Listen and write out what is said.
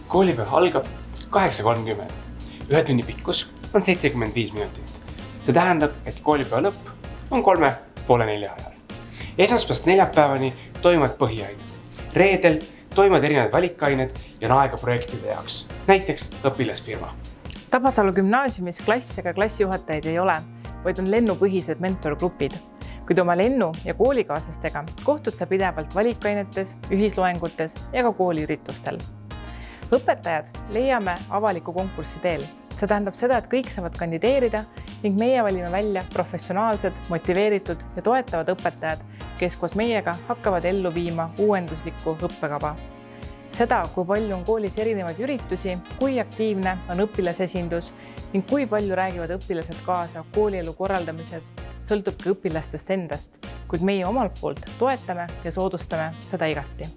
Koolipäev algab 8:30. Ühe tunni pikkus on 75 minutit. See tähendab, et koolipäeva lõpp on 3:30 ajal. Esmaspäevast neljapäevani toimuvad põhiained. Reedel toimuvad erinevad valikained ja on aega projektide jaoks, näiteks õpilasfirma. Tabasalu gümnaasiumis klass ega klassijuhatajaid ei ole, vaid on lennupõhised mentorgrupid. Kuid oma lennu- ja koolikaaslastega kohtud sa pidevalt valikainetes, ühisloengutes ja ka kooliüritustel. Õpetajad leiame avaliku konkurssi teel. See tähendab seda, et kõik saavad kandideerida ning meie valime välja professionaalsed, motiveeritud ja toetavad õpetajad, kes koos meiega hakkavad ellu viima uuenduslikku õppekava. Seda, kui palju on koolis erinevaid üritusi, kui aktiivne on õpilasesindus ning kui palju räägivad õpilased kaasa koolielu korraldamises, sõltub ka õpilastest endast, kuid meie omalt poolt toetame ja soodustame seda igati.